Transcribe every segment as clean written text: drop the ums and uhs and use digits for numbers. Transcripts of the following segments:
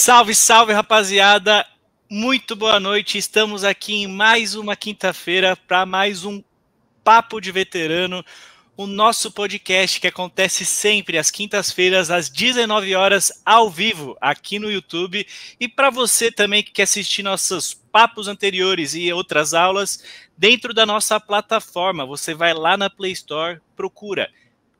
Salve, salve, rapaziada! Muito boa noite. Estamos aqui em mais uma quinta-feira para mais um Papo de Veterano, o nosso podcast que acontece sempre às quintas-feiras, às 19 horas, ao vivo, aqui no YouTube. E para você também que quer assistir nossos papos anteriores e outras aulas, dentro da nossa plataforma, você vai lá na Play Store, procura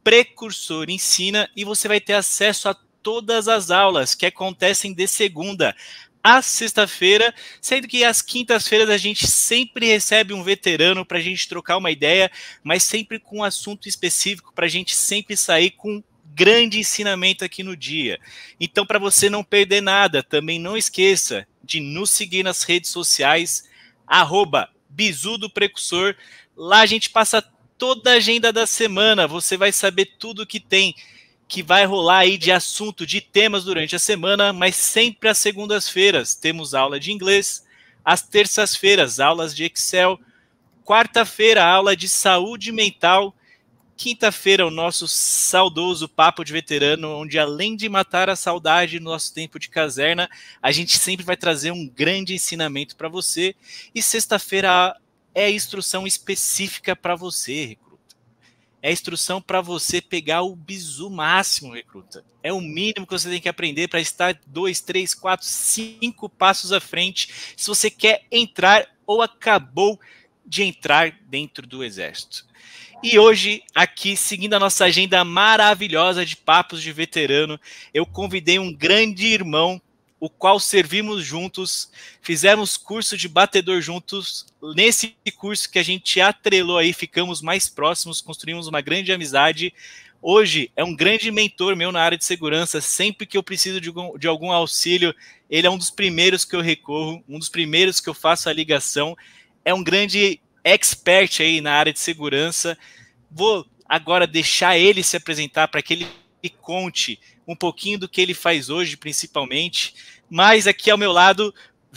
Precursor Ensina e você vai ter acesso a todas as aulas que acontecem de segunda a sexta-feira, sendo que às quintas-feiras a gente sempre recebe um veterano para a gente trocar uma ideia, mas sempre com um assunto específico para a gente sempre sair com grande ensinamento aqui no dia. Então, para você não perder nada, também não esqueça de nos seguir nas redes sociais, @Bizu do Precursor. Lá a gente passa toda a agenda da semana, você vai saber tudo que vai rolar aí de assunto, de temas durante a semana, mas sempre às segundas-feiras temos aula de inglês, às terças-feiras aulas de Excel, quarta-feira aula de saúde mental, quinta-feira o nosso saudoso Papo de Veterano, onde além de matar a saudade no nosso tempo de caserna, a gente sempre vai trazer um grande ensinamento para você, e sexta-feira é instrução específica para você, recruta. É instrução para você pegar o bizu máximo, recruta. É o mínimo que você tem que aprender para estar 2, 3, 4, 5 passos à frente se você quer entrar ou acabou de entrar dentro do Exército. E hoje, aqui, seguindo a nossa agenda maravilhosa de papos de veterano, eu convidei um grande irmão, o qual servimos juntos, fizemos curso de batedor juntos. Nesse curso que a gente atrelou aí, ficamos mais próximos, construímos uma grande amizade. Hoje é um grande mentor meu na área de segurança. Sempre que eu preciso de algum auxílio, ele é um dos primeiros que eu recorro, um dos primeiros que eu faço a ligação. É um grande expert aí na área de segurança. Vou agora deixar ele se apresentar para que ele conte um pouquinho do que ele faz hoje, principalmente. Mas aqui ao meu lado,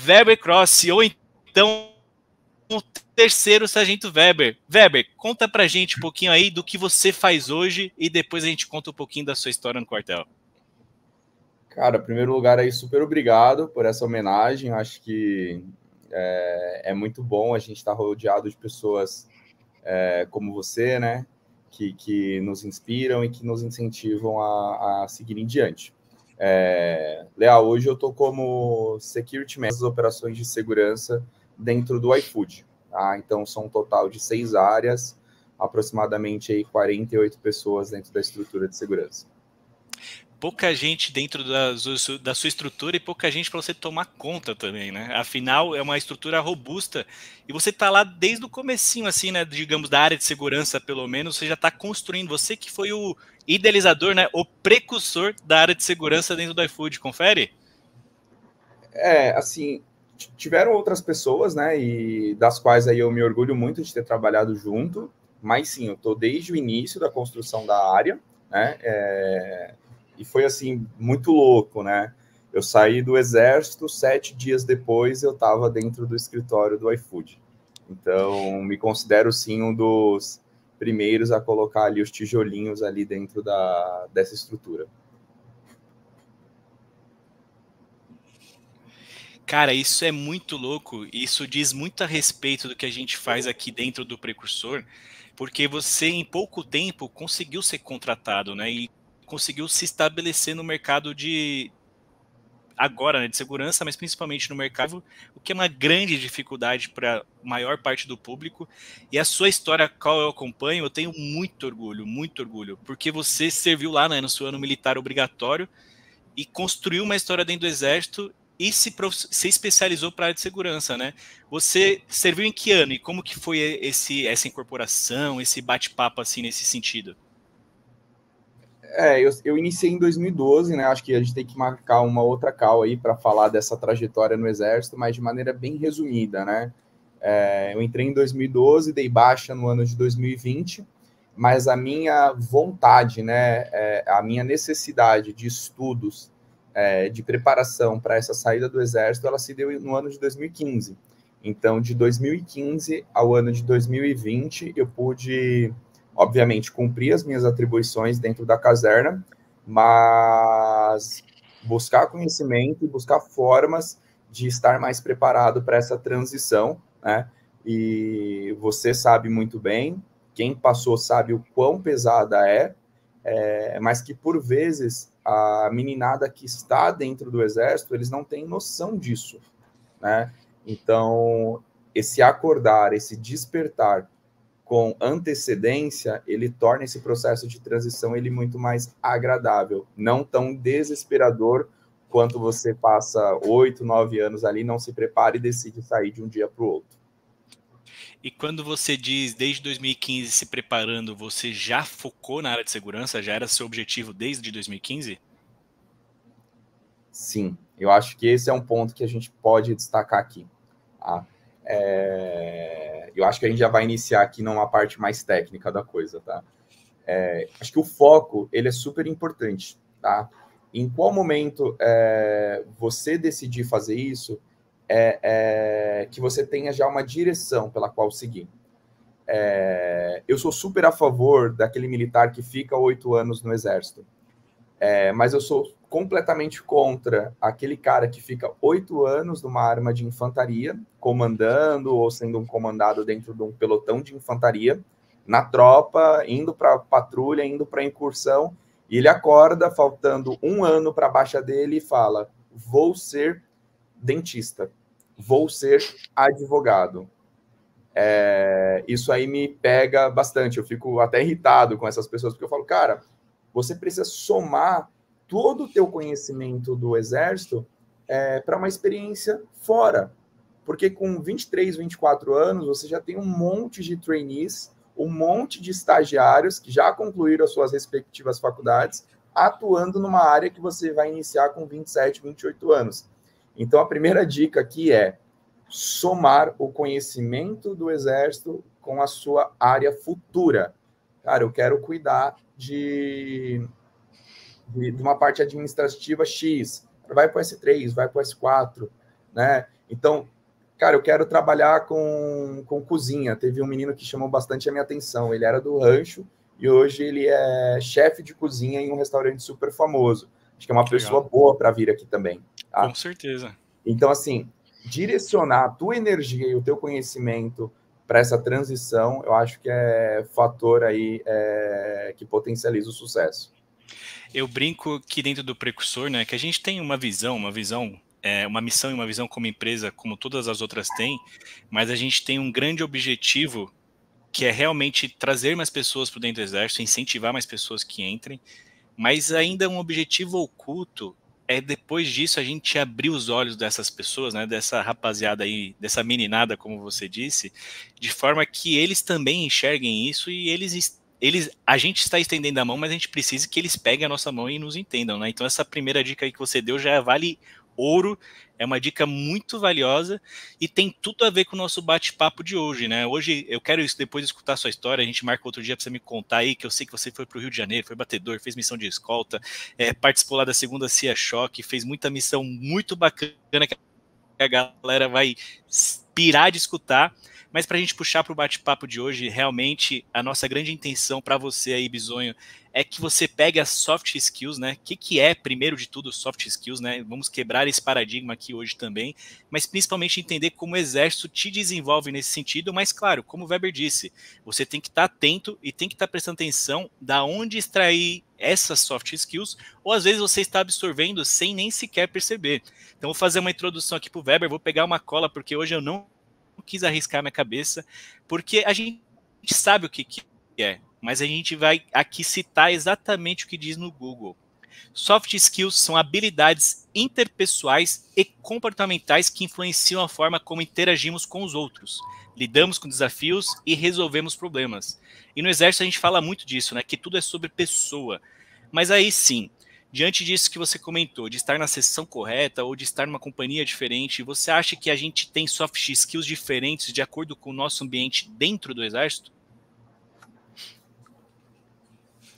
Weber Cross, ou então o terceiro Sargento Weber. Weber, conta pra gente um pouquinho aí do que você faz hoje e depois a gente conta um pouquinho da sua história no quartel. Cara, em primeiro lugar aí, super obrigado por essa homenagem. Acho que é muito bom a gente estar rodeado de pessoas como você, né? Que nos inspiram e que nos incentivam a seguir em diante. Leal, hoje eu estou como Security Manager das operações de segurança dentro do iFood. Tá? Então, são um total de 6 áreas, aproximadamente aí 48 pessoas dentro da estrutura de segurança. Pouca gente dentro da sua estrutura e pouca gente para você tomar conta também, né? Afinal, é uma estrutura robusta e você está lá desde o comecinho, assim, né? Digamos, da área de segurança, pelo menos, você já está construindo. Você que foi o idealizador, né? O precursor da área de segurança dentro do iFood, confere? Assim, tiveram outras pessoas, né? E das quais aí eu me orgulho muito de ter trabalhado junto, mas sim, eu estou desde o início da construção da área, né? E foi, assim, muito louco, né? Eu saí do Exército, 7 dias depois eu estava dentro do escritório do iFood. Então, me considero, sim, um dos primeiros a colocar ali os tijolinhos ali dentro dessa estrutura. Cara, isso é muito louco. Isso diz muito a respeito do que a gente faz aqui dentro do Precursor, porque você, em pouco tempo, conseguiu ser contratado, né? E conseguiu se estabelecer no mercado agora, né, de segurança, mas principalmente no mercado, o que é uma grande dificuldade para a maior parte do público. E a sua história, a qual eu acompanho, eu tenho muito orgulho, porque você serviu lá, né, no seu ano militar obrigatório e construiu uma história dentro do Exército e se especializou para a área de segurança, né? Você serviu em que ano e como que foi essa incorporação, esse bate-papo assim nesse sentido? Eu iniciei em 2012, né? Acho que a gente tem que marcar uma outra call aí para falar dessa trajetória no Exército, mas de maneira bem resumida, né? Eu entrei em 2012, dei baixa no ano de 2020, mas a minha vontade, né? A minha necessidade de estudos, de preparação para essa saída do Exército, ela se deu no ano de 2015. Então, de 2015 ao ano de 2020, eu pude, obviamente, cumprir as minhas atribuições dentro da caserna, mas buscar conhecimento e buscar formas de estar mais preparado para essa transição, né? E você sabe muito bem, quem passou sabe o quão pesada mas que por vezes a meninada que está dentro do exército, eles não têm noção disso, né? Então, esse acordar, esse despertar com antecedência, ele torna esse processo de transição ele muito mais agradável, não tão desesperador quanto você passa 8, 9 anos ali, não se prepara e decide sair de um dia para o outro. E quando você diz desde 2015 se preparando, você já focou na área de segurança? Já era seu objetivo desde 2015? Sim, eu acho que esse é um ponto que a gente pode destacar aqui. Tá? Eu acho que a gente já vai iniciar aqui numa parte mais técnica da coisa, tá? Acho que o foco, ele é super importante, tá? Em qual momento você decidir fazer isso, que você tenha já uma direção pela qual seguir. Eu sou super a favor daquele militar que fica 8 anos no exército, mas eu sou completamente contra aquele cara que fica 8 anos numa arma de infantaria, comandando ou sendo um comandado dentro de um pelotão de infantaria, na tropa, indo para patrulha, indo para incursão, e ele acorda faltando 1 ano para a baixa dele e fala: vou ser dentista, vou ser advogado. Isso aí me pega bastante, eu fico até irritado com essas pessoas, porque eu falo, cara, você precisa somar todo o teu conhecimento do exército para uma experiência fora, porque com 23, 24 anos, você já tem um monte de trainees, um monte de estagiários que já concluíram as suas respectivas faculdades, atuando numa área que você vai iniciar com 27, 28 anos. Então, a primeira dica aqui é somar o conhecimento do exército com a sua área futura. Cara, eu quero cuidar de uma parte administrativa X, vai para o S3, vai para o S4, né? Então, cara, eu quero trabalhar com cozinha. Teve um menino que chamou bastante a minha atenção. Ele era do rancho e hoje ele é chefe de cozinha em um restaurante super famoso. Acho que é uma pessoa boa para vir aqui também. Tá? Com certeza. Então, assim, direcionar a tua energia e o teu conhecimento para essa transição, eu acho que é fator aí que potencializa o sucesso. Eu brinco que dentro do Precursor, né, que a gente tem uma missão e uma visão como empresa, como todas as outras têm, mas a gente tem um grande objetivo que é realmente trazer mais pessoas para dentro do exército, incentivar mais pessoas que entrem, mas ainda um objetivo oculto é depois disso a gente abrir os olhos dessas pessoas, né, dessa rapaziada aí, dessa meninada, como você disse, de forma que eles também enxerguem isso e a gente está estendendo a mão, mas a gente precisa que eles peguem a nossa mão e nos entendam, né? Então essa primeira dica aí que você deu já vale ouro, é uma dica muito valiosa e tem tudo a ver com o nosso bate-papo de hoje, né? Hoje eu quero depois escutar a sua história, a gente marca outro dia para você me contar aí, que eu sei que você foi para o Rio de Janeiro, foi batedor, fez missão de escolta, participou lá da segunda CIA Choque, fez muita missão muito bacana que a galera vai pirar de escutar. Mas para a gente puxar para o bate-papo de hoje, realmente a nossa grande intenção para você aí, Bisonho, é que você pegue as soft skills, né? O que é, primeiro de tudo, soft skills, né? Vamos quebrar esse paradigma aqui hoje também, mas principalmente entender como o exército te desenvolve nesse sentido, mas claro, como o Weber disse, você tem que estar atento e tem que estar prestando atenção da onde extrair essas soft skills, ou às vezes você está absorvendo sem nem sequer perceber. Então vou fazer uma introdução aqui para o Weber, vou pegar uma cola, porque hoje eu não quis arriscar minha cabeça, porque a gente sabe o que é, mas a gente vai aqui citar exatamente o que diz no Google. Soft skills são habilidades interpessoais e comportamentais que influenciam a forma como interagimos com os outros, lidamos com desafios e resolvemos problemas. E no exército a gente fala muito disso, né? Que tudo é sobre pessoa. Mas aí sim, diante disso que você comentou, de estar na sessão correta ou de estar numa companhia diferente, você acha que a gente tem soft skills diferentes de acordo com o nosso ambiente dentro do exército?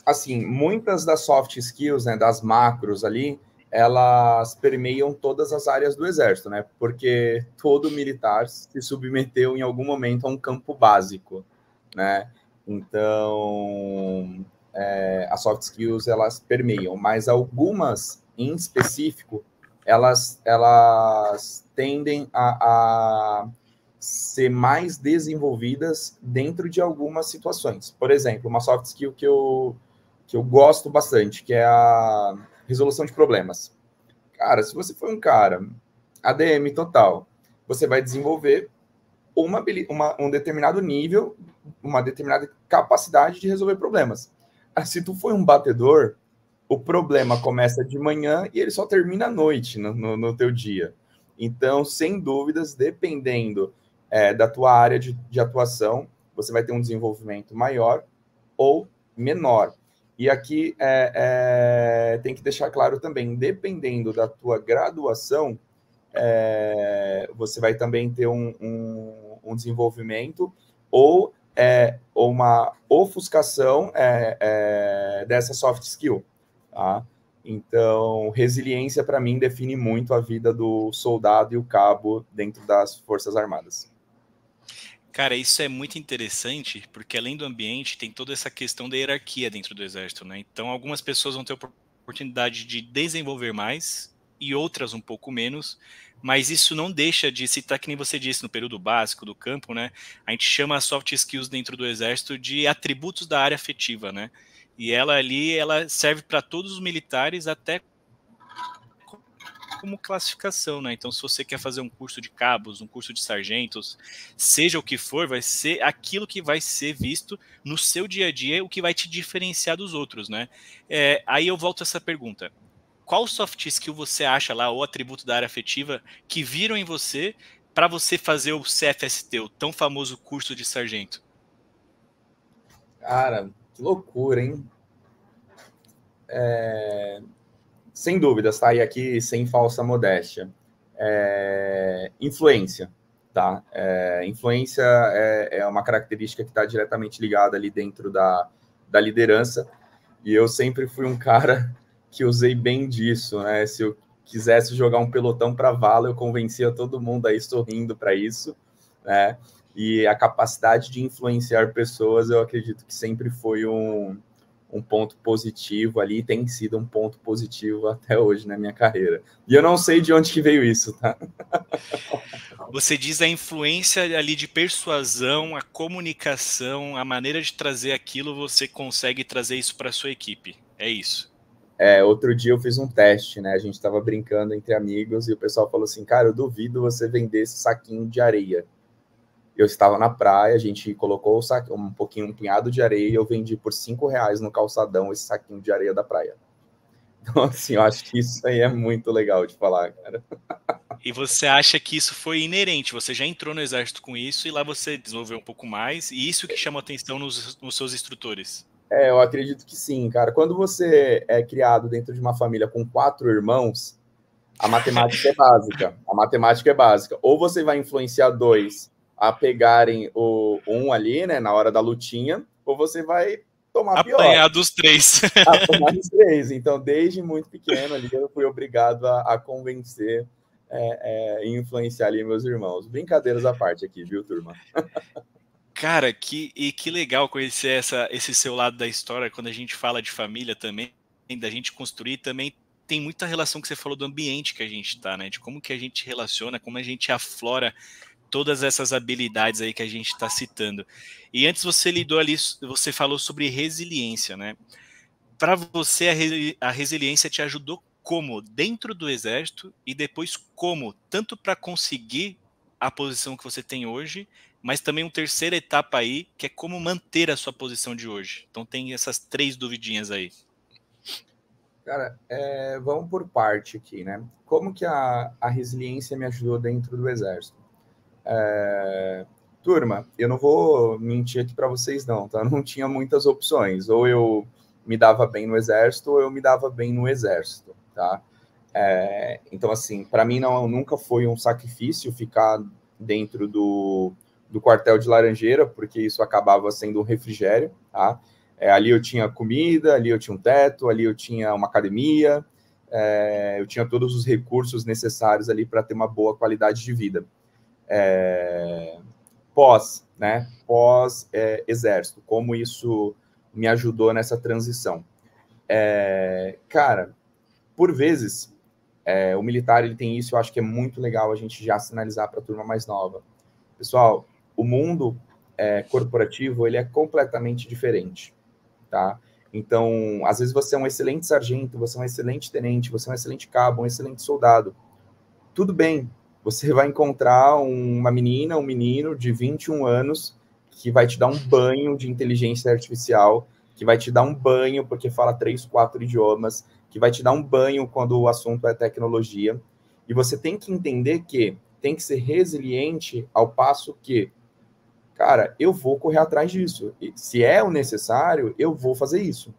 Assim, muitas das soft skills, né, das macros ali, elas permeiam todas as áreas do exército, né? Porque todo militar se submeteu em algum momento a um campo básico, né? Então, as soft skills elas permeiam, mas algumas em específico, elas tendem a ser mais desenvolvidas dentro de algumas situações. Por exemplo, uma soft skill que eu gosto bastante, que é a resolução de problemas. Cara, se você for um cara ADM total, você vai desenvolver um determinado nível, uma determinada capacidade de resolver problemas. Se tu for um batedor, o problema começa de manhã e ele só termina à noite no teu dia. Então, sem dúvidas, dependendo da tua área de atuação, você vai ter um desenvolvimento maior ou menor. E aqui tem que deixar claro também, dependendo da tua graduação, você vai também ter um desenvolvimento ou uma ofuscação dessa soft skill. Tá? Então, resiliência, para mim, define muito a vida do soldado e o cabo dentro das Forças Armadas. Cara, isso é muito interessante, porque além do ambiente, tem toda essa questão da hierarquia dentro do Exército, né? Então, algumas pessoas vão ter a oportunidade de desenvolver mais e outras um pouco menos, mas isso não deixa de citar, que nem você disse, no período básico do campo, né? A gente chama as soft skills dentro do Exército de atributos da área afetiva, né? E ela ali, ela serve para todos os militares, até como classificação, né? Então, se você quer fazer um curso de cabos, um curso de sargentos, seja o que for, vai ser aquilo que vai ser visto no seu dia a dia, o que vai te diferenciar dos outros, né? Aí eu volto a essa pergunta. Qual soft skill você acha lá, ou atributo da área afetiva, que viram em você para você fazer o CFST, o tão famoso curso de sargento? Cara, que loucura, hein? Sem dúvidas, tá? E aqui, sem falsa modéstia. Influência, tá? Influência é uma característica que está diretamente ligada ali dentro da liderança, e eu sempre fui um cara que usei bem disso, né? Se eu quisesse jogar um pelotão para vala, eu convencia todo mundo aí sorrindo para isso, né? E a capacidade de influenciar pessoas, eu acredito que sempre foi um ponto positivo ali, tem sido um ponto positivo até hoje na minha carreira. E eu não sei de onde que veio isso, tá? Você diz a influência ali de persuasão, a comunicação, a maneira de trazer aquilo, você consegue trazer isso para a sua equipe. É isso. Outro dia eu fiz um teste, né? A gente estava brincando entre amigos e o pessoal falou assim, cara, eu duvido você vender esse saquinho de areia. Eu estava na praia, a gente colocou um punhado de areia e eu vendi por R$5 no calçadão esse saquinho de areia da praia. Então, assim, eu acho que isso aí é muito legal de falar, cara. E você acha que isso foi inerente? Você já entrou no exército com isso e lá você desenvolveu um pouco mais, e isso que chama atenção nos seus instrutores? Eu acredito que sim, cara. Quando você é criado dentro de uma família com 4 irmãos, a matemática é básica. A matemática é básica. Ou você vai influenciar 2 a pegarem o 1 ali, né, na hora da lutinha, ou você vai tomar pior. Apanhar dos 3. Apanhar dos 3. Então, desde muito pequeno ali, eu fui obrigado a convencer e influenciar ali meus irmãos. Brincadeiras à parte aqui, viu, turma? Cara, que legal conhecer esse seu lado da história, quando a gente fala de família também, da gente construir também. Tem muita relação que você falou do ambiente que a gente está, né? De como que a gente relaciona, como a gente aflora todas essas habilidades aí que a gente está citando. E antes você lidou ali, você falou sobre resiliência, né? Para você, a resiliência te ajudou como? Dentro do exército e depois como? Tanto para conseguir a posição que você tem hoje, mas também uma terceira etapa aí, que é como manter a sua posição de hoje. Então tem essas 3 duvidinhas aí. Cara, vamos por parte aqui, né? Como que a resiliência me ajudou dentro do exército? Turma, eu não vou mentir aqui para vocês não, tá? Não tinha muitas opções. Ou eu me dava bem no exército, ou eu me dava bem no exército, tá? Então, assim, para mim nunca foi um sacrifício ficar dentro do quartel de Laranjeira, porque isso acabava sendo um refrigério, tá? Ali eu tinha comida, ali eu tinha um teto, ali eu tinha uma academia, eu tinha todos os recursos necessários ali para ter uma boa qualidade de vida. Pós exército, como isso me ajudou nessa transição. Cara, por vezes, o militar ele tem isso, eu acho que é muito legal a gente já sinalizar para a turma mais nova. Pessoal, o mundo corporativo ele é completamente diferente, tá? Então, às vezes você é um excelente sargento, você é um excelente tenente, você é um excelente cabo, um excelente soldado. Tudo bem, você vai encontrar uma menina, um menino de 21 anos que vai te dar um banho de inteligência artificial, que vai te dar um banho porque fala 3, 4 idiomas, que vai te dar um banho quando o assunto é tecnologia. E você tem que entender que tem que ser resiliente ao passo que, cara, eu vou correr atrás disso. E, se é o necessário, eu vou fazer isso.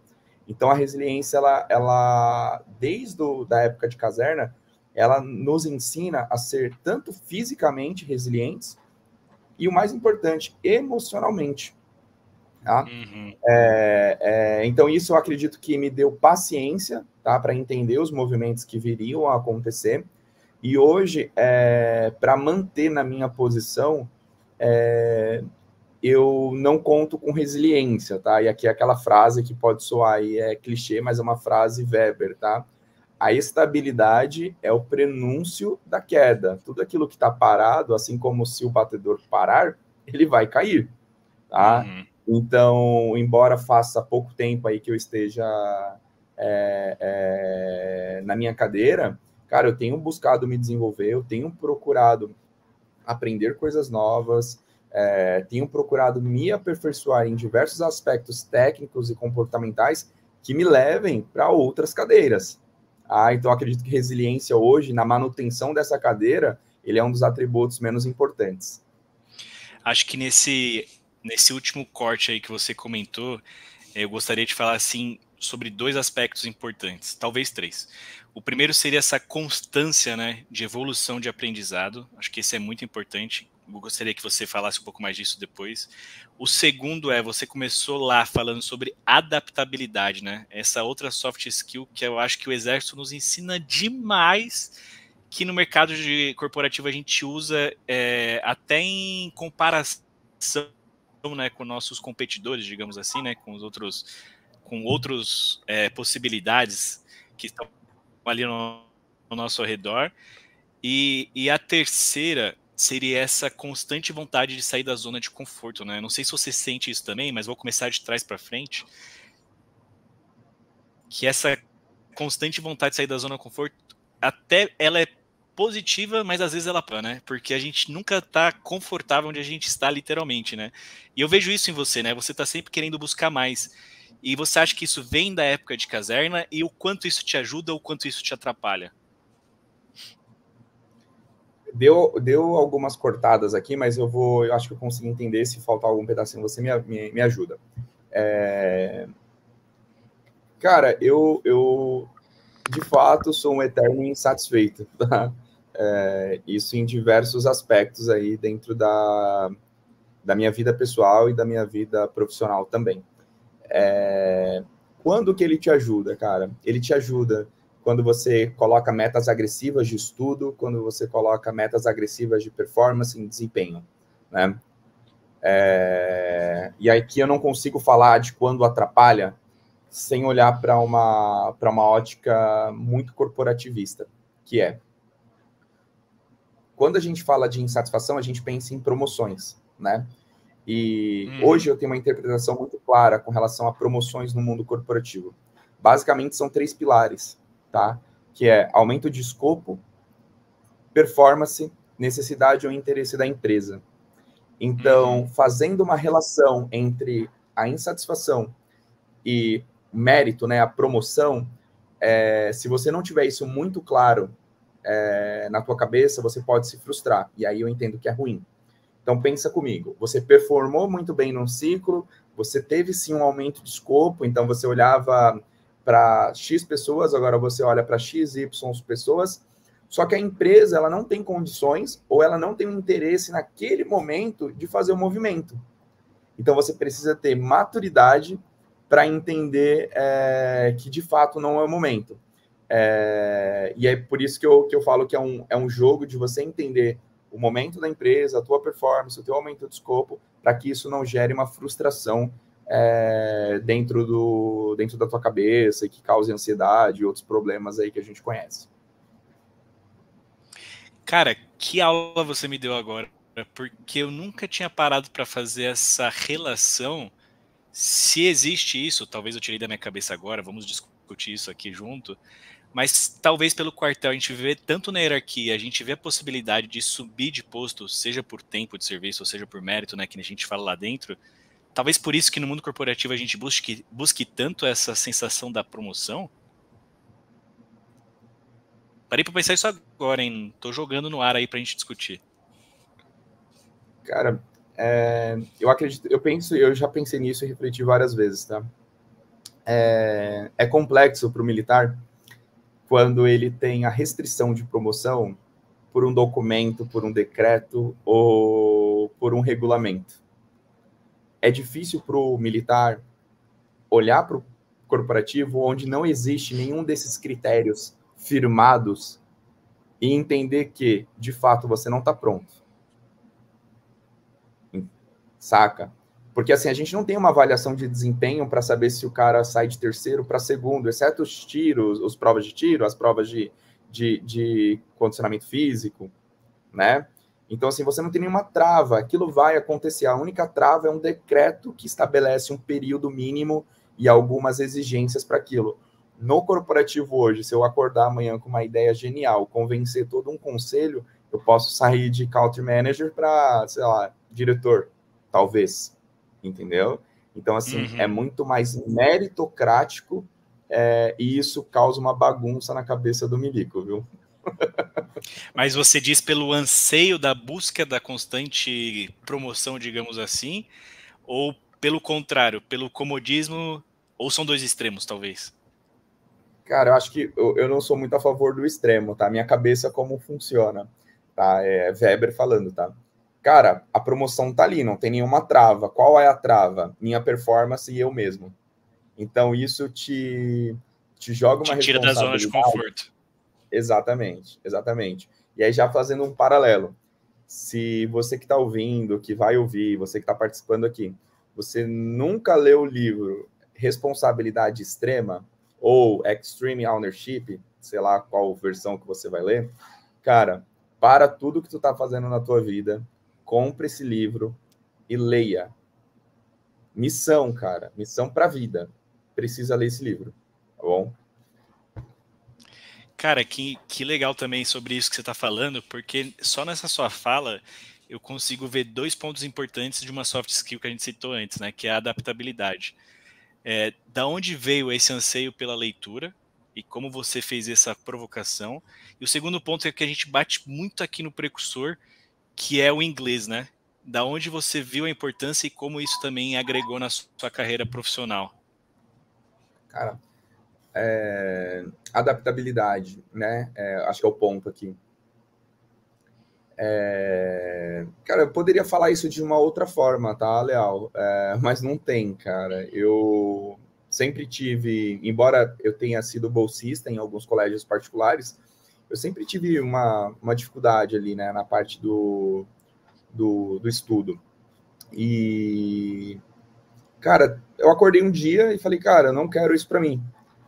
Então, a resiliência, ela desde da época de caserna, ela nos ensina a ser tanto fisicamente resilientes e, o mais importante, emocionalmente. Tá? Uhum. Então, isso eu acredito que me deu paciência, tá, para entender os movimentos que viriam a acontecer. E hoje, para manter na minha posição, eu não conto com resiliência, tá? E aqui é aquela frase que pode soar aí, clichê, mas é uma frase Weber, tá? A estabilidade é o prenúncio da queda. Tudo aquilo que está parado, assim como se o batedor parar, ele vai cair, tá? Uhum. Então, embora faça pouco tempo aí que eu esteja na minha cadeira, cara, eu tenho buscado me desenvolver, eu tenho procurado aprender coisas novas, tenho procurado me aperfeiçoar em diversos aspectos técnicos e comportamentais que me levem para outras cadeiras. Então, acredito que resiliência hoje, na manutenção dessa cadeira, ele é um dos atributos menos importantes. Acho que nesse último corte aí que você comentou, eu gostaria de falar assim sobre 2 aspectos importantes, talvez 3. O primeiro seria essa constância, né, de evolução de aprendizado. Acho que esse é muito importante. Eu gostaria que você falasse um pouco mais disso depois. O segundo você começou lá falando sobre adaptabilidade, né? Essa outra soft skill que eu acho que o Exército nos ensina demais, que no mercado corporativo a gente usa até em comparação, né, com nossos competidores, digamos assim, né, com outros possibilidades que estão ali no nosso redor. E a terceira seria essa constante vontade de sair da zona de conforto, né? Não sei se você sente isso também, mas vou começar de trás para frente. Que essa constante vontade de sair da zona de conforto, até ela é positiva, mas às vezes ela né? Porque a gente nunca tá confortável onde a gente está, literalmente, né? E eu vejo isso em você, né? Você tá sempre querendo buscar mais. E você acha que isso vem da época de caserna e o quanto isso te ajuda ou o quanto isso te atrapalha? Deu algumas cortadas aqui, mas eu acho que eu consigo entender. Se faltar algum pedacinho, você me ajuda. Cara, eu de fato sou um eterno insatisfeito, tá? Isso em diversos aspectos aí dentro da minha vida pessoal e da minha vida profissional também. Quando que ele te ajuda, cara? Ele te ajuda quando você coloca metas agressivas de estudo, quando você coloca metas agressivas de performance e desempenho, né? E aqui eu não consigo falar de quando atrapalha sem olhar para uma ótica muito corporativista, que é quando a gente fala de insatisfação, a gente pensa em promoções, né? E hoje eu tenho uma interpretação muito clara com relação a promoções no mundo corporativo. Basicamente são 3 pilares, tá? Que é aumento de escopo, performance, necessidade ou interesse da empresa. Então, fazendo uma relação entre a insatisfação e mérito, né, a promoção, se você não tiver isso muito claro na tua cabeça, você pode se frustrar. E aí eu entendo que é ruim. Então, pensa comigo. Você performou muito bem num ciclo, você teve sim um aumento de escopo, então você olhava para X pessoas, agora você olha para X, Y pessoas, só que a empresa ela não tem condições ou ela não tem um interesse naquele momento de fazer o movimento. Então, você precisa ter maturidade para entender que, de fato, não é o momento. E é por isso que eu falo que é um jogo de você entender o momento da empresa, a tua performance, o teu aumento de escopo, para que isso não gere uma frustração dentro da tua cabeça e que cause ansiedade e outros problemas aí que a gente conhece. Cara, que aula você me deu agora, porque eu nunca tinha parado para fazer essa relação. Se existe isso, talvez eu tirei da minha cabeça agora, vamos discutir isso aqui junto, mas talvez pelo quartel a gente vê tanto na hierarquia, a gente vê a possibilidade de subir de posto, seja por tempo de serviço ou seja por mérito, né, que a gente fala lá dentro. Talvez por isso que no mundo corporativo a gente busque tanto essa sensação da promoção. Parei para pensar isso agora, hein? Tô jogando no ar aí pra gente discutir. Cara, eu acredito, eu já pensei nisso e refleti várias vezes, tá? É complexo para o militar quando ele tem a restrição de promoção por um documento, por um decreto ou por um regulamento. É difícil para o militar olhar para o corporativo onde não existe nenhum desses critérios firmados e entender que, de fato, você não está pronto. Saca? Porque assim, a gente não tem uma avaliação de desempenho para saber se o cara sai de terceiro para segundo, exceto os tiros, as provas de tiro, as provas de condicionamento físico, né? Então, assim, você não tem nenhuma trava, aquilo vai acontecer. A única trava é um decreto que estabelece um período mínimo e algumas exigências para aquilo. No corporativo hoje, se eu acordar amanhã com uma ideia genial, convencer todo um conselho, eu posso sair de country manager para, sei lá, diretor, talvez, entendeu? Então, assim, é muito mais meritocrático e isso causa uma bagunça na cabeça do milico, viu? Mas você diz pelo anseio da busca da constante promoção, digamos assim, ou pelo contrário, pelo comodismo, ou são dois extremos, talvez? Cara, eu acho que eu não sou muito a favor do extremo, tá? Minha cabeça como funciona, tá? É Weber falando, tá? Cara, a promoção tá ali, não tem nenhuma trava. Qual é a trava? Minha performance e eu mesmo. Então, isso te joga uma Te tira da zona de responsabilidade. conforto. Exatamente, exatamente. E aí, já fazendo um paralelo, se você que está ouvindo, que vai ouvir, você que está participando aqui, você nunca leu o livro Responsabilidade Extrema ou Extreme Ownership, sei lá qual versão que você vai ler, cara, para tudo que tu está fazendo na tua vida, compre esse livro e leia. Missão, cara, missão para a vida. Precisa ler esse livro, tá bom? Cara, que legal também sobre isso que você está falando, porque só nessa sua fala eu consigo ver dois pontos importantes de uma soft skill que a gente citou antes, né? Que é a adaptabilidade. Da onde veio esse anseio pela leitura e como você fez essa provocação. E o segundo ponto é que a gente bate muito aqui no precursor, que é o inglês, né? Da onde você viu a importância e como isso também agregou na sua carreira profissional. Cara, adaptabilidade, né? Acho que é o ponto aqui. Cara, eu poderia falar isso de uma outra forma, tá, Leal? Mas não tem, cara. Eu sempre tive, embora eu tenha sido bolsista em alguns colégios particulares, eu sempre tive uma dificuldade ali, né, na parte do estudo. E, cara, eu acordei um dia e falei, cara, eu não quero isso para mim.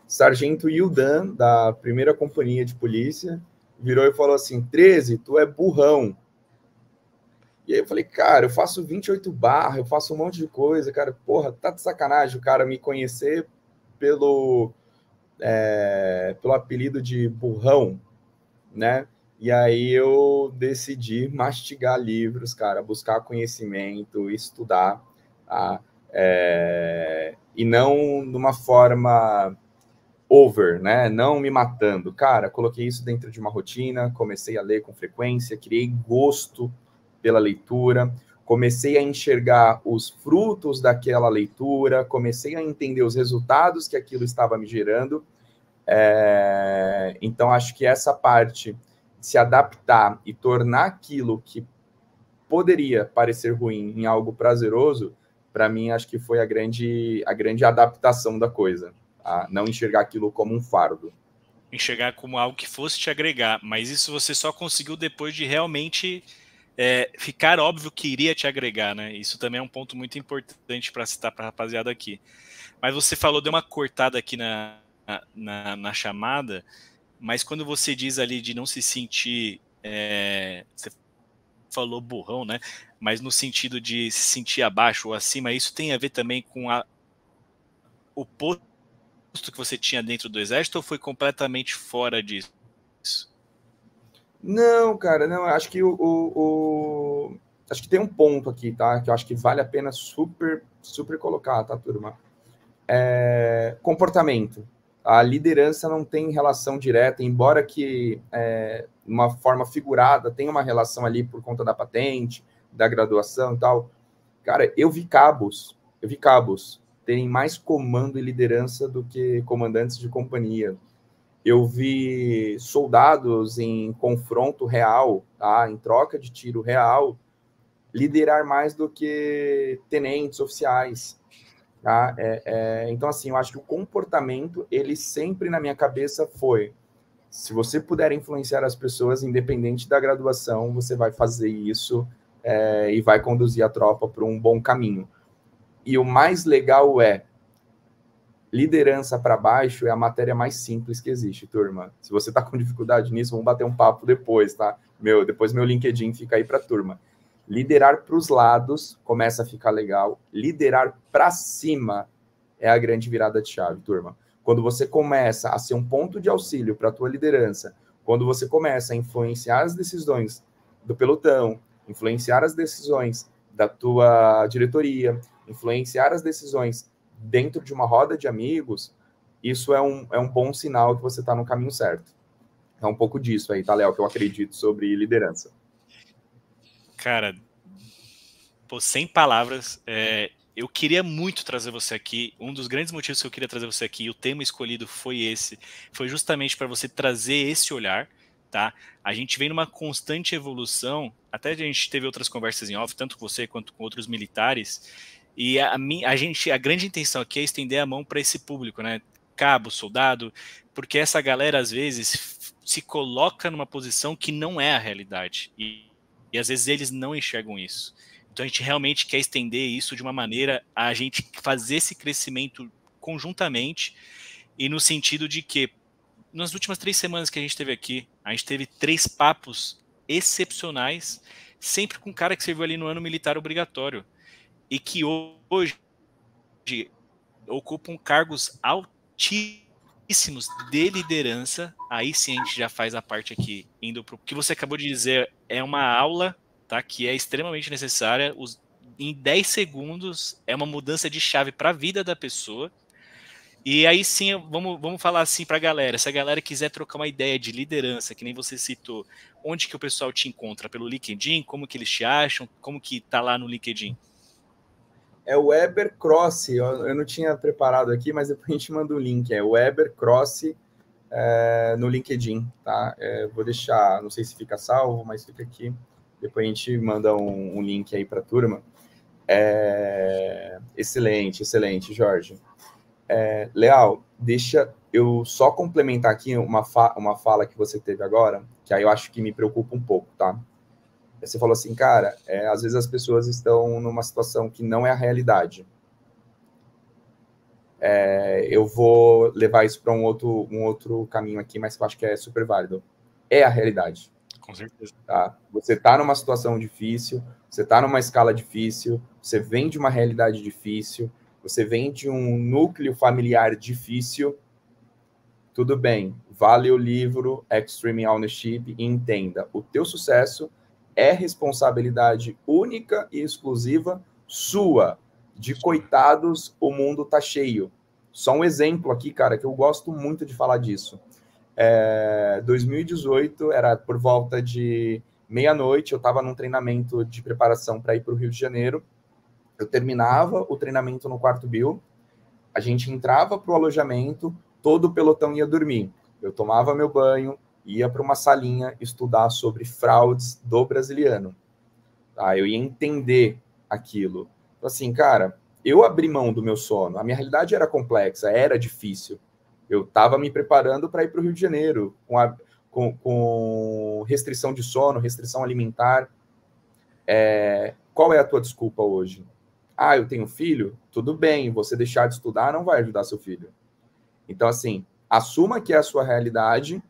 Sargento Yildan, da primeira companhia de polícia, virou e falou assim, 13, tu é burrão. E aí eu falei, cara, eu faço 28 barra, eu faço um monte de coisa, cara, porra, tá de sacanagem o cara me conhecer pelo apelido de burrão, né? E aí eu decidi mastigar livros, cara, buscar conhecimento, estudar, tá? E não numa forma over, né? Não me matando. Cara, coloquei isso dentro de uma rotina, comecei a ler com frequência, criei gosto pela leitura, comecei a enxergar os frutos daquela leitura, comecei a entender os resultados que aquilo estava me gerando. Então, acho que essa parte de se adaptar e tornar aquilo que poderia parecer ruim em algo prazeroso, para mim, acho que foi a grande adaptação da coisa. A não enxergar aquilo como um fardo. Enxergar como algo que fosse te agregar, mas isso você só conseguiu depois de realmente ficar óbvio que iria te agregar, né? Isso também é um ponto muito importante para citar para a rapaziada aqui. Mas você falou, deu uma cortada aqui na chamada, mas quando você diz ali de não se sentir, você falou burrão, né? Mas no sentido de se sentir abaixo ou acima, isso tem a ver também com o posto que você tinha dentro do exército ou foi completamente fora disso? Não, cara, não, acho que acho que tem um ponto aqui, tá? Que eu acho que vale a pena super colocar, tá, turma? Comportamento. A liderança não tem relação direta, embora que uma forma figurada tenha uma relação ali por conta da patente, da graduação e tal. Cara, eu vi cabos terem mais comando e liderança do que comandantes de companhia. Eu vi soldados em confronto real, tá? Em troca de tiro real, liderar mais do que tenentes, oficiais. Tá? Então, assim, eu acho que o comportamento, ele sempre na minha cabeça foi: se você puder influenciar as pessoas, independente da graduação, você vai fazer isso e vai conduzir a tropa para um bom caminho. E o mais legal liderança para baixo é a matéria mais simples que existe, turma. Se você está com dificuldade nisso, vamos bater um papo depois, tá? Depois meu LinkedIn fica aí para a turma. Liderar para os lados começa a ficar legal. Liderar para cima é a grande virada de chave, turma. Quando você começa a ser um ponto de auxílio para a tua liderança, quando você começa a influenciar as decisões do pelotão, influenciar as decisões da tua diretoria, influenciar as decisões dentro de uma roda de amigos, isso é um bom sinal que você está no caminho certo. É um pouco disso aí, tá, Léo, que eu acredito sobre liderança. Cara, pô, sem palavras, eu queria muito trazer você aqui. Um dos grandes motivos que eu queria trazer você aqui, e o tema escolhido foi esse, foi justamente para você trazer esse olhar, tá? A gente vem numa constante evolução, até a gente teve outras conversas em off, tanto com você quanto com outros militares, e a grande intenção aqui é estender a mão para esse público, né? Cabo, soldado, porque essa galera às vezes se coloca numa posição que não é a realidade, e às vezes eles não enxergam isso. Então a gente realmente quer estender isso de uma maneira a gente fazer esse crescimento conjuntamente, e no sentido de que nas últimas 3 semanas que a gente teve aqui, a gente teve 3 papos excepcionais, sempre com um cara que serviu ali no ano militar obrigatório e que hoje ocupam cargos altíssimos de liderança. Aí sim a gente já faz a parte aqui, indo para o que você acabou de dizer, é uma aula, tá, que é extremamente necessária. Em 10 segundos é uma mudança de chave para a vida da pessoa. E aí sim, vamos falar assim para a galera. Se a galera quiser trocar uma ideia de liderança, que nem você citou, onde que o pessoal te encontra? Pelo LinkedIn? Como que eles te acham? Como que tá lá no LinkedIn? É o Weber Cross, eu não tinha preparado aqui, mas depois a gente manda o link. É o Weber Cross no LinkedIn, tá? Vou deixar, não sei se fica salvo, mas fica aqui. Depois a gente manda um link aí para a turma. Excelente, Jorge. Leal, deixa eu só complementar aqui uma fala que você teve agora, que aí eu acho que me preocupa um pouco, tá? Você falou assim, cara, às vezes as pessoas estão numa situação que não é a realidade. Eu vou levar isso para um outro caminho aqui, mas que eu acho que é super válido. É a realidade. Com certeza. Tá? Você está numa situação difícil, você está numa escala difícil, você vem de uma realidade difícil, você vem de um núcleo familiar difícil, tudo bem, vale o livro Extreme Ownership e entenda, o teu sucesso é responsabilidade única e exclusiva sua. De coitados, o mundo tá cheio. Só um exemplo aqui, cara, que eu gosto muito de falar disso. 2018, era por volta de meia-noite, eu estava num treinamento de preparação para ir para o Rio de Janeiro. Eu terminava o treinamento no quarto Bill, a gente entrava para o alojamento, todo o pelotão ia dormir. Eu tomava meu banho, ia para uma salinha estudar sobre fraudes do brasiliano. Tá? Eu ia entender aquilo. Então, assim, cara, eu abri mão do meu sono. A minha realidade era complexa, era difícil. Eu estava me preparando para ir para o Rio de Janeiro, com restrição de sono, restrição alimentar. Qual é a tua desculpa hoje? Ah, eu tenho filho? Tudo bem, você deixar de estudar não vai ajudar seu filho. Então, assim, assuma que é a sua realidade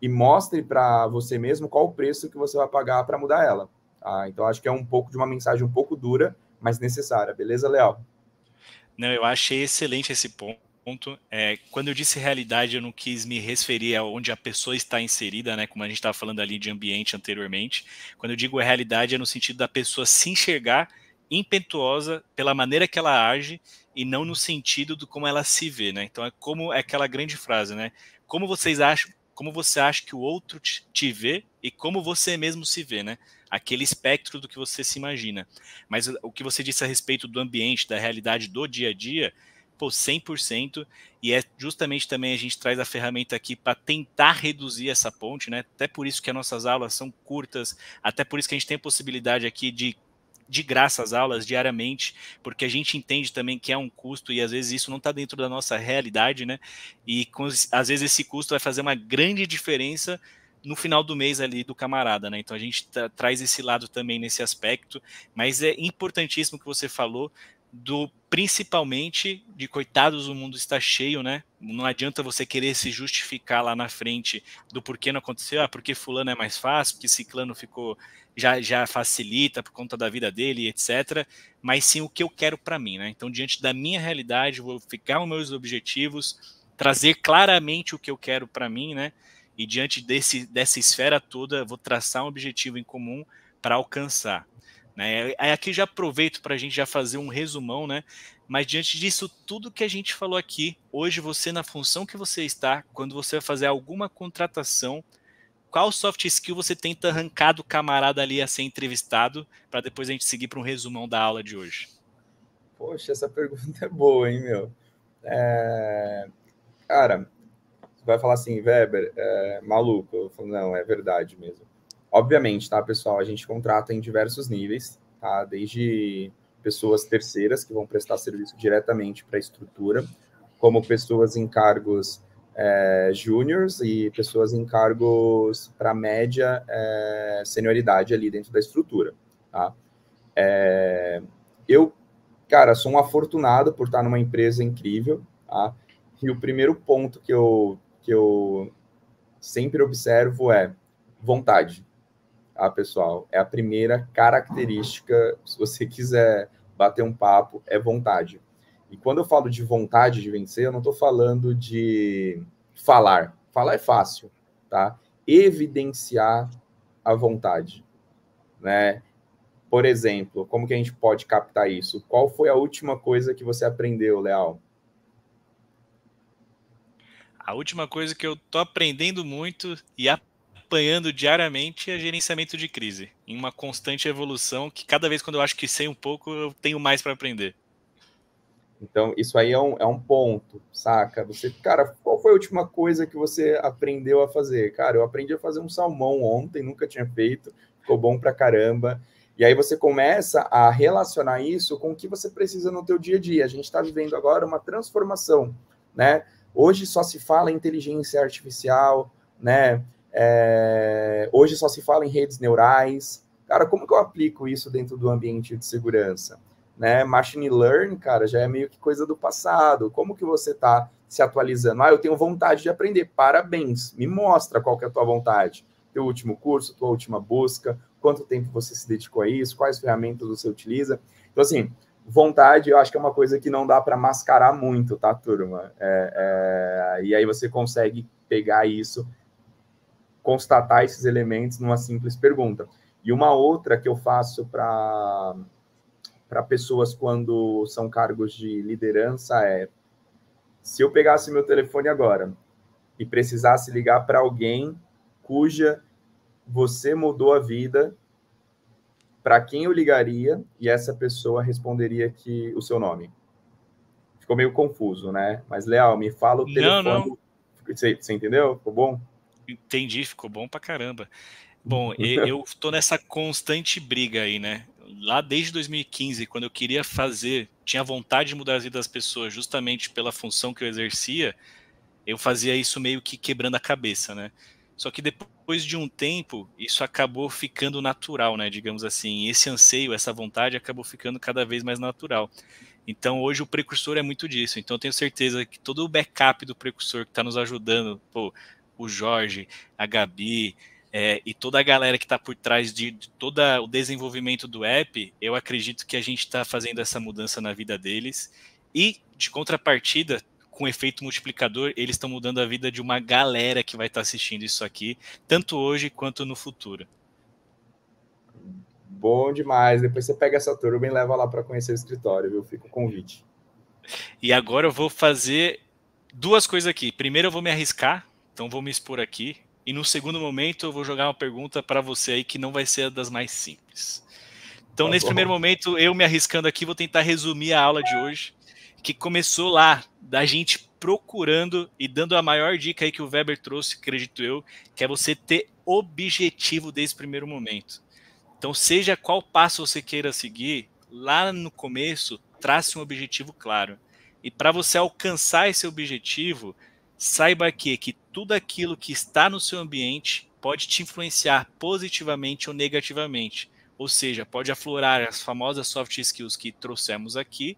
e mostre para você mesmo qual o preço que você vai pagar para mudar ela. Tá? Então, acho que é um pouco de uma mensagem um pouco dura, mas necessária. Beleza, Léo? Não, eu achei excelente esse ponto. Quando eu disse realidade, eu não quis me referir a onde a pessoa está inserida, né? Como a gente estava falando ali de ambiente anteriormente. Quando eu digo realidade, é no sentido da pessoa se enxergar impetuosa pela maneira que ela age e não no sentido do como ela se vê, né? Então é aquela grande frase, né? Como você acha que o outro te vê e como você mesmo se vê, né? Aquele espectro do que você se imagina. Mas o que você disse a respeito do ambiente, da realidade do dia a dia, pô, 100%, e é justamente também a gente traz a ferramenta aqui para tentar reduzir essa ponte, né? Até por isso que as nossas aulas são curtas, até por isso que a gente tem a possibilidade aqui de graça as aulas diariamente, porque a gente entende também que é um custo e às vezes isso não está dentro da nossa realidade, né? E às vezes esse custo vai fazer uma grande diferença no final do mês ali do camarada, né? Então a gente traz esse lado também nesse aspecto, mas é importantíssimo que você falou principalmente de coitados, o mundo está cheio, né? Não adianta você querer se justificar lá na frente do porquê não aconteceu, porque fulano é mais fácil, porque ciclano ficou já facilita por conta da vida dele, etc. Mas sim o que eu quero para mim, né? Então, diante da minha realidade, vou ficar os meus objetivos, trazer claramente o que eu quero para mim, né? E diante dessa esfera toda, vou traçar um objetivo em comum para alcançar. Né? Aí aqui já aproveito para a gente já fazer um resumão, né? Mas diante disso, tudo que a gente falou aqui, hoje você na função que você está, quando você vai fazer alguma contratação, qual soft skill você tenta arrancar do camarada ali a ser entrevistado, para depois a gente seguir para um resumão da aula de hoje? Poxa, essa pergunta é boa, hein, meu? Cara, você vai falar assim, Weber, maluco. Eu falo, não, é verdade mesmo. Obviamente, tá, pessoal? A gente contrata em diversos níveis, tá? Desde pessoas terceiras que vão prestar serviço diretamente para a estrutura, como pessoas em cargos júniors e pessoas em cargos para média senioridade ali dentro da estrutura, tá? Eu, cara, sou um afortunado por estar numa empresa incrível, tá? E o primeiro ponto que eu sempre observo é vontade, tá, pessoal? É a primeira característica, se você quiser bater um papo, é vontade. E quando eu falo de vontade de vencer, eu não estou falando de falar. Falar é fácil, tá? Evidenciar a vontade, né? Por exemplo, como que a gente pode captar isso? Qual foi a última coisa que você aprendeu, Leal? A última coisa que eu tô aprendendo muito e apanhando diariamente é gerenciamento de crise, em uma constante evolução que cada vez quando eu acho que sei um pouco, eu tenho mais para aprender. Então, isso aí é um ponto, saca? Você, cara, qual foi a última coisa que você aprendeu a fazer? Cara, eu aprendi a fazer um salmão ontem, nunca tinha feito, ficou bom pra caramba. E aí você começa a relacionar isso com o que você precisa no teu dia a dia. A gente está vivendo agora uma transformação, né? Hoje só se fala em inteligência artificial, né? Hoje só se fala em redes neurais. Cara, como que eu aplico isso dentro do ambiente de segurança? Né? Machine Learning, cara, já é meio que coisa do passado. Como que você está se atualizando? Ah, eu tenho vontade de aprender. Parabéns. Me mostra qual que é a tua vontade. Teu último curso, tua última busca, quanto tempo você se dedicou a isso, quais ferramentas você utiliza. Então, assim, vontade eu acho que é uma coisa que não dá para mascarar muito, tá, turma? E aí você consegue pegar isso, constatar esses elementos numa simples pergunta. E uma outra que eu faço para pessoas quando são cargos de liderança se eu pegasse meu telefone agora e precisasse ligar para alguém cuja você mudou a vida, para quem eu ligaria e essa pessoa responderia que o seu nome. Ficou meio confuso, né? Mas, Leal, me fala o telefone. Não. Você entendeu? Ficou bom? Entendi, ficou bom pra caramba. Bom, eu tô nessa constante briga aí, né? Lá desde 2015, quando eu queria tinha vontade de mudar a vida das pessoas justamente pela função que eu exercia, eu fazia isso meio que quebrando a cabeça, né? Só que depois depois de um tempo, isso acabou ficando natural, né? Digamos assim, esse anseio, essa vontade acabou ficando cada vez mais natural. Então, hoje o precursor é muito disso. Então, eu tenho certeza que todo o backup do precursor que está nos ajudando, pô, o Jorge, a Gabi, e toda a galera que está por trás de todo o desenvolvimento do app, eu acredito que a gente está fazendo essa mudança na vida deles. E, de contrapartida, com efeito multiplicador, eles estão mudando a vida de uma galera que vai estar assistindo isso aqui, tanto hoje quanto no futuro. Bom demais. Depois você pega essa turma e leva lá para conhecer o escritório, viu? Fica o convite. E agora eu vou fazer duas coisas aqui. Primeiro eu vou me arriscar, então vou me expor aqui. E no segundo momento eu vou jogar uma pergunta para você aí que não vai ser a das mais simples. Então, nesse primeiro momento, eu me arriscando aqui, vou tentar resumir a aula de hoje, que começou lá, da gente procurando e dando a maior dica aí que o Weber trouxe, acredito eu, que é você ter objetivo desde o primeiro momento. Então, seja qual passo você queira seguir, lá no começo, trace um objetivo claro. E para você alcançar esse objetivo, saiba que tudo aquilo que está no seu ambiente pode te influenciar positivamente ou negativamente. Ou seja, pode aflorar as famosas soft skills que trouxemos aqui,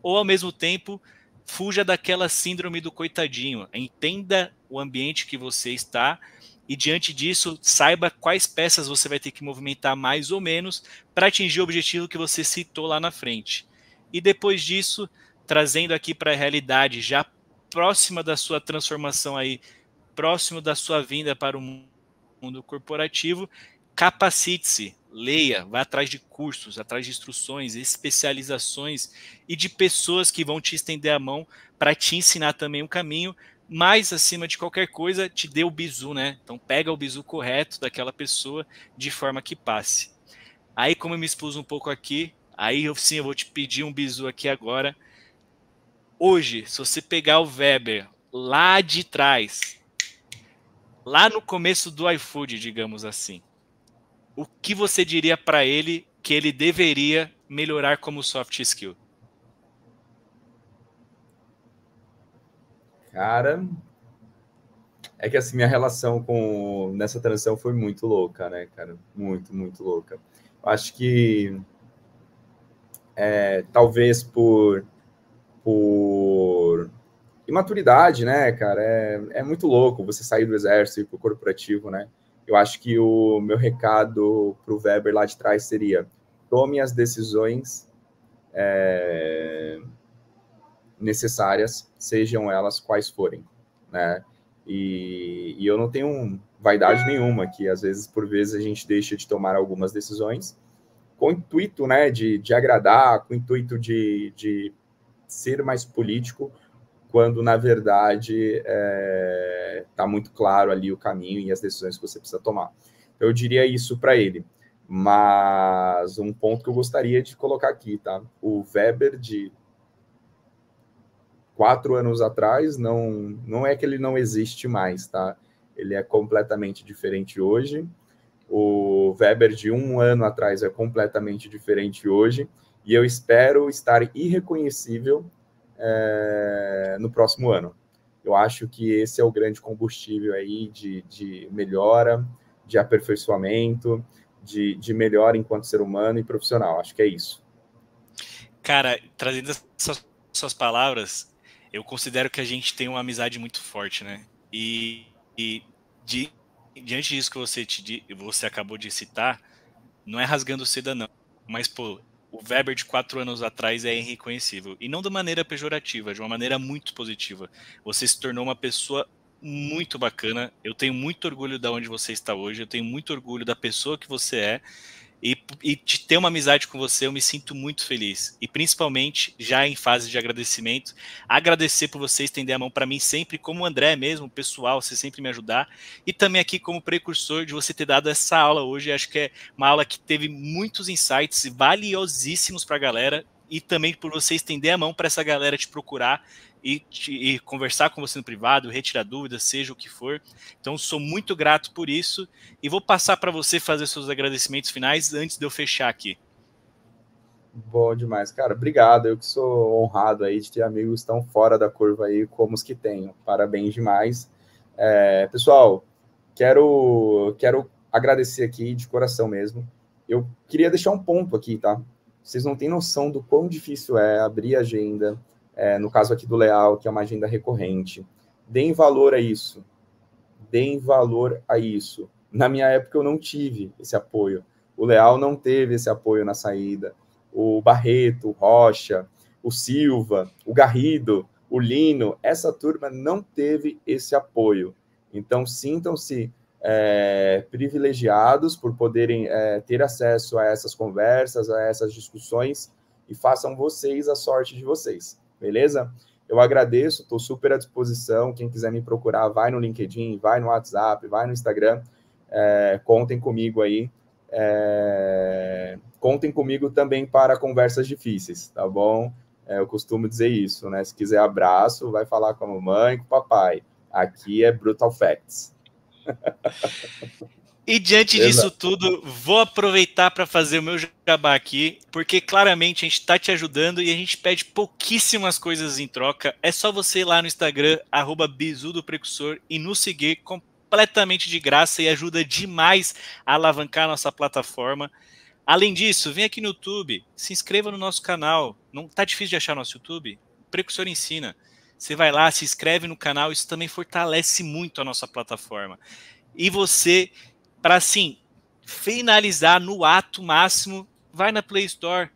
ou ao mesmo tempo, fuja daquela síndrome do coitadinho. Entenda o ambiente que você está e, diante disso, saiba quais peças você vai ter que movimentar mais ou menos para atingir o objetivo que você citou lá na frente. E depois disso, trazendo aqui para a realidade, já próxima da sua transformação aí, próximo da sua vinda para o mundo corporativo, capacite-se, leia, vá atrás de cursos, atrás de instruções, especializações e de pessoas que vão te estender a mão para te ensinar também um caminho, mas acima de qualquer coisa, te dê o bizu, né? Então pega o bizu correto daquela pessoa de forma que passe. Aí, como eu me expus um pouco aqui, aí sim eu vou te pedir um bizu aqui agora. Hoje, se você pegar o Weber lá de trás, lá no começo do iFood, digamos assim, o que você diria para ele que ele deveria melhorar como soft skill? Cara, é que assim, minha relação com nessa transição foi muito louca, né, cara? Muito, muito louca. Eu acho que talvez por imaturidade, né, cara? É muito louco você sair do exército e ir pro corporativo, né? Eu acho que o meu recado pro Weber lá de trás seria: tome as decisões necessárias, sejam elas quais forem, né? E eu não tenho vaidade nenhuma, que às vezes, por vezes, a gente deixa de tomar algumas decisões com o intuito, né, de agradar, com o intuito de ser mais político, quando, na verdade, está muito claro ali o caminho e as decisões que você precisa tomar. Então, eu diria isso para ele. Mas um ponto que eu gostaria de colocar aqui, tá? O Weber de 4 anos atrás, não é que ele não existe mais, tá? Ele é completamente diferente hoje. O Weber de 1 ano atrás é completamente diferente hoje. E eu espero estar irreconhecível no próximo ano. Eu acho que esse é o grande combustível aí de melhora, de aperfeiçoamento, de melhora enquanto ser humano e profissional. Acho que é isso. Cara, trazendo essas suas palavras, eu considero que a gente tem uma amizade muito forte, né? Diante disso que você acabou de citar, não é rasgando seda, não. Mas, pô, o Weber de 4 anos atrás é irreconhecível. E não de maneira pejorativa, de uma maneira muito positiva. Você se tornou uma pessoa muito bacana. Eu tenho muito orgulho de onde você está hoje. Eu tenho muito orgulho da pessoa que você é. E de ter uma amizade com você, eu me sinto muito feliz. E principalmente, já em fase de agradecimento, agradecer por você estender a mão para mim sempre, como o André mesmo, pessoal, você sempre me ajudar. E também aqui como precursor de você ter dado essa aula hoje. Acho que é uma aula que teve muitos insights valiosíssimos para a galera. E também por você estender a mão para essa galera te procurar e conversar com você no privado, retirar dúvidas, seja o que for. Então, sou muito grato por isso e vou passar para você fazer seus agradecimentos finais antes de eu fechar aqui. Bom demais, cara. Obrigado. Eu que sou honrado aí de ter amigos tão fora da curva aí como os que tenho. Parabéns demais. Pessoal, quero agradecer aqui de coração mesmo. Eu queria deixar um ponto aqui, tá? Vocês não têm noção do quão difícil é abrir agenda, no caso aqui do Leal, que é uma agenda recorrente. Deem valor a isso. Deem valor a isso. Na minha época, eu não tive esse apoio. O Leal não teve esse apoio na saída. O Barreto, o Rocha, o Silva, o Garrido, o Lino, essa turma não teve esse apoio. Então, sintam-se privilegiados por poderem ter acesso a essas conversas, a essas discussões, e façam vocês a sorte de vocês, beleza? Eu agradeço, estou super à disposição. Quem quiser me procurar, vai no LinkedIn, vai no WhatsApp, vai no Instagram. Contem comigo aí. Contem comigo também para conversas difíceis, tá bom? Eu costumo dizer isso, né? Se quiser abraço, vai falar com a mamãe, com o papai. Aqui é Brutal Facts. E diante disso tudo, vou aproveitar para fazer o meu jabá aqui, porque claramente a gente está te ajudando e a gente pede pouquíssimas coisas em troca. É só você ir lá no Instagram, @bizudoprecursor, e nos seguir completamente de graça, e ajuda demais a alavancar a nossa plataforma. Além disso, vem aqui no YouTube, se inscreva no nosso canal. Não tá difícil de achar nosso YouTube? Precursor Ensina. Você vai lá, se inscreve no canal, isso também fortalece muito a nossa plataforma. E você, para assim, finalizar no ato máximo, vai na Play Store,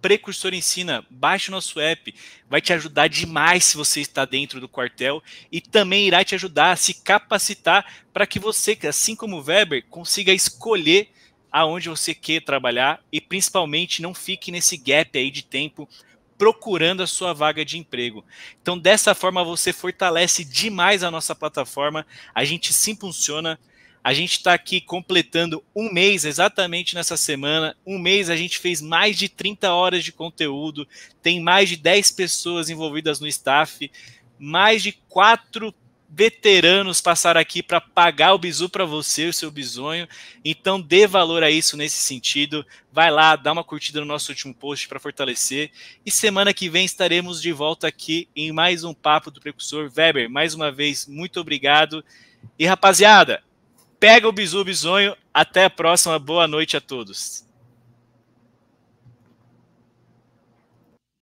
Precursor Ensina, baixe o nosso app, vai te ajudar demais se você está dentro do quartel, e também irá te ajudar a se capacitar para que você, assim como o Weber, consiga escolher aonde você quer trabalhar e principalmente não fique nesse gap aí de tempo procurando a sua vaga de emprego. Então, dessa forma, você fortalece demais a nossa plataforma, a gente se impulsiona, a gente está aqui completando um mês, exatamente nessa semana. Um mês a gente fez mais de 30 horas de conteúdo, tem mais de 10 pessoas envolvidas no staff, mais de 4 veteranos passaram aqui para pagar o bizu para você, o seu bisonho. Então dê valor a isso nesse sentido. Vai lá, dá uma curtida no nosso último post para fortalecer. E semana que vem estaremos de volta aqui em mais um Papo do Precursor. Weber, mais uma vez, muito obrigado. E rapaziada, pega o bizu, bisonho. Até a próxima. Boa noite a todos.